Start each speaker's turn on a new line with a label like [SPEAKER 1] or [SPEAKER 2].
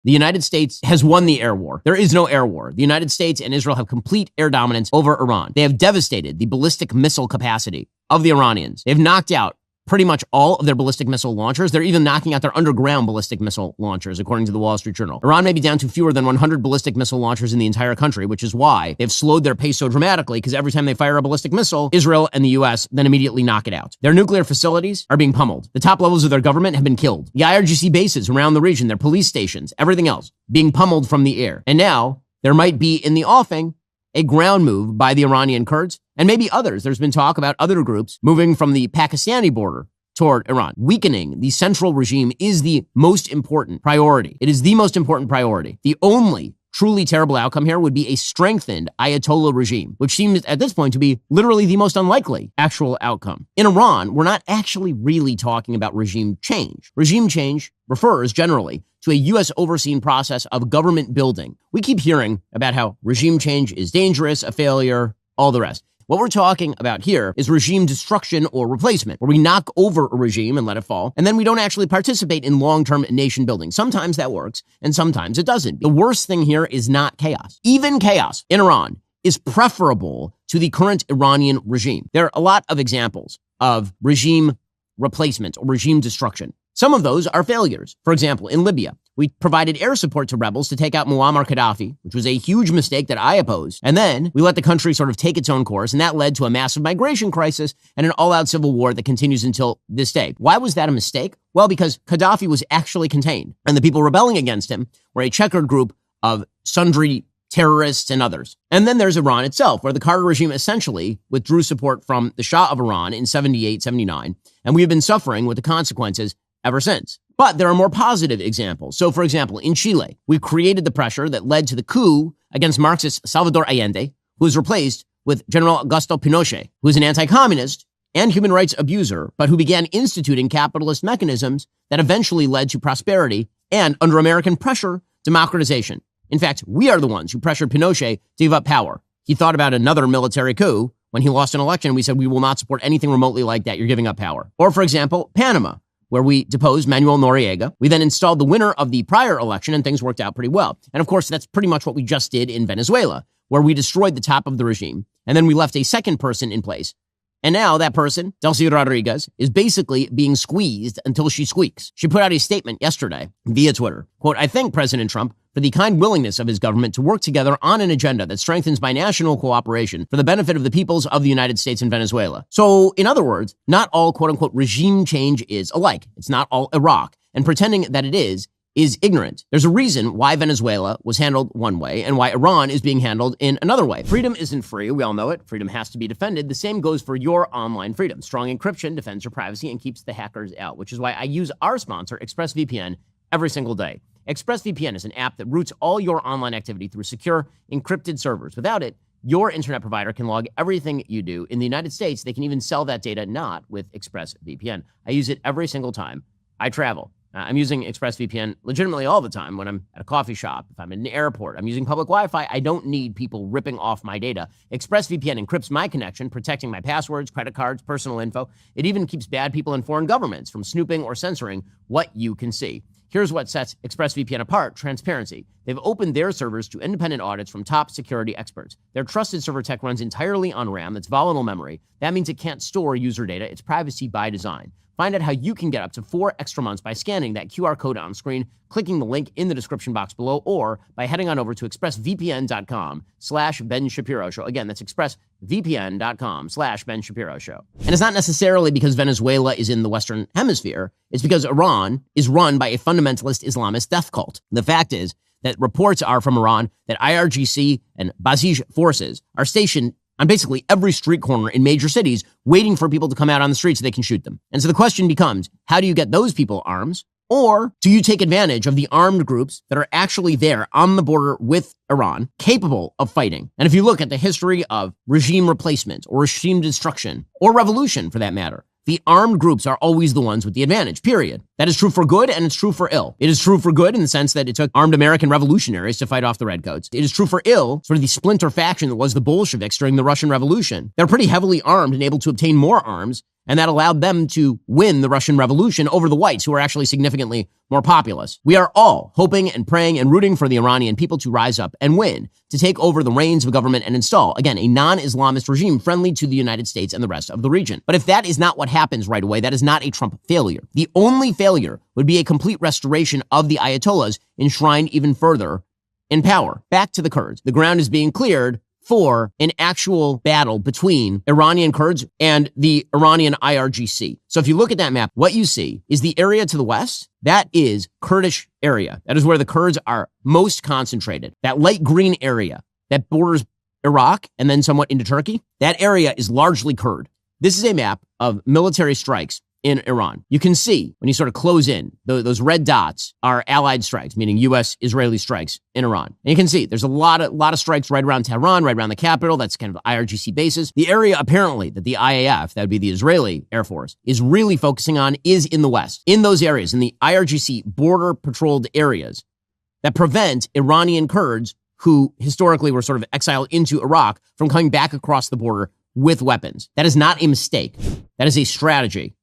[SPEAKER 1] The United States has won the air war. There is no air war. The United States and Israel have complete air dominance over Iran. They have devastated the ballistic missile capacity of the Iranians. They've knocked out pretty much all of their ballistic missile launchers. They're even knocking out their underground ballistic missile launchers, according to the Wall Street Journal. Iran may be down to fewer than 100 ballistic missile launchers in the entire country, which is why they've slowed their pace so dramatically, because every time they fire a ballistic missile, Israel and the U.S. then immediately knock it out. Their nuclear facilities are being pummeled. The top levels of their government have been killed. The IRGC bases around the region, their police stations, everything else, being pummeled from the air. And now there might be in the offing a ground move by the Iranian Kurds and maybe others. There's been talk about other groups moving from the Pakistani border toward Iran. Weakening the central regime is the most important priority. It is the most important priority. The only truly terrible outcome here would be a strengthened Ayatollah regime, which seems at this point to be literally the most unlikely actual outcome. In Iran, we're not actually really talking about regime change. Regime change refers generally to a U.S. overseen process of government building. We keep hearing about how regime change is dangerous, a failure, all the rest. What we're talking about here is regime destruction or replacement, where we knock over a regime and let it fall, and then we don't actually participate in long-term nation building. Sometimes that works, and sometimes it doesn't. The worst thing here is not chaos. Even chaos in Iran is preferable to the current Iranian regime. There are a lot of examples of regime replacement or regime destruction. Some of those are failures. For example, in Libya, we provided air support to rebels to take out Muammar Gaddafi, which was a huge mistake that I opposed. And then we let the country sort of take its own course, and that led to a massive migration crisis and an all-out civil war that continues until this day. Why was that a mistake? Well, because Gaddafi was actually contained, and the people rebelling against him were a checkered group of sundry terrorists and others. And then there's Iran itself, where the Carter regime essentially withdrew support from the Shah of Iran in 78, 79, and we have been suffering with the consequences ever since. But there are more positive examples. So, for example, in Chile, we created the pressure that led to the coup against Marxist Salvador Allende, who was replaced with General Augusto Pinochet, who is an anti-communist and human rights abuser, but who began instituting capitalist mechanisms that eventually led to prosperity and, under American pressure, democratization. In fact, we are the ones who pressured Pinochet to give up power. He thought about another military coup when he lost an election. We said, we will not support anything remotely like that. You're giving up power. Or, for example, Panama, where we deposed Manuel Noriega. We then installed the winner of the prior election, and things worked out pretty well. And of course, that's pretty much what we just did in Venezuela, where we destroyed the top of the regime, and then we left a second person in place. And now that person, Delcy Rodriguez, is basically being squeezed until she squeaks. She put out a statement yesterday via Twitter. Quote, "I thank President Trump for the kind willingness of his government to work together on an agenda that strengthens binational cooperation for the benefit of the peoples of the United States and Venezuela." So, in other words, not all quote-unquote regime change is alike. It's not all Iraq. And pretending that it is ignorant. There's a reason why Venezuela was handled one way and why Iran is being handled in another way. Freedom isn't free. We all know it. Freedom has to be defended. The same goes for your online freedom. Strong encryption defends your privacy and keeps the hackers out, which is why I use our sponsor, ExpressVPN, every single day. ExpressVPN is an app that routes all your online activity through secure, encrypted servers. Without it, your internet provider can log everything you do. In the United States, they can even sell that data not with ExpressVPN. I use it every single time I travel. I'm using ExpressVPN legitimately all the time when I'm at a coffee shop, if I'm in an airport, I'm using public Wi-Fi. I don't need people ripping off my data. ExpressVPN encrypts my connection, protecting my passwords, credit cards, personal info. It even keeps bad people in foreign governments from snooping or censoring what you can see. Here's what sets ExpressVPN apart: transparency. They've opened their servers to independent audits from top security experts. Their trusted server tech runs entirely on RAM that's volatile memory. That means it can't store user data. It's privacy by design. Find out how you can get up to 4 extra months by scanning that QR code on screen, clicking the link in the description box below, or by heading on over to expressvpn.com/Ben Shapiro Show. Again, that's expressvpn.com/Ben Shapiro Show. And it's not necessarily because Venezuela is in the Western Hemisphere. It's because Iran is run by a fundamentalist Islamist death cult. The fact is that reports are from Iran that IRGC and Basij forces are stationed on basically every street corner in major cities, waiting for people to come out on the street so they can shoot them. And so the question becomes, how do you get those people arms? Or do you take advantage of the armed groups that are actually there on the border with Iran, capable of fighting? And if you look at the history of regime replacement or regime destruction, or revolution for that matter, the armed groups are always the ones with the advantage, period. That is true for good, and it's true for ill. It is true for good in the sense that it took armed American revolutionaries to fight off the redcoats. It is true for ill, sort of the splinter faction that was the Bolsheviks during the Russian Revolution. They're pretty heavily armed and able to obtain more arms And that allowed them to win the Russian Revolution over the whites, who are actually significantly more populous. We are all hoping and praying and rooting for the Iranian people to rise up and win, to take over the reins of government and install, again, a non-Islamist regime friendly to the United States and the rest of the region. But if that is not what happens right away, that is not a Trump failure. The only failure would be a complete restoration of the Ayatollahs enshrined even further in power. Back to the Kurds. The ground is being cleared for an actual battle between Iranian Kurds and the Iranian IRGC. So if you look at that map, what you see is the area to the west. That is Kurdish area. That is where the Kurds are most concentrated. That light green area that borders Iraq and then somewhat into Turkey, that area is largely Kurd. This is a map of military strikes in Iran. You can see when you sort of close in, those red dots are allied strikes, meaning U.S.-Israeli strikes in Iran. And you can see there's a lot of strikes right around Tehran, right around the capital. That's kind of IRGC bases. The area apparently that the IAF, that would be the Israeli Air Force, is really focusing on is in the west. In those areas, in the IRGC border patrolled areas that prevent Iranian Kurds, who historically were sort of exiled into Iraq, from coming back across the border with weapons. That is not a mistake. That is a strategy.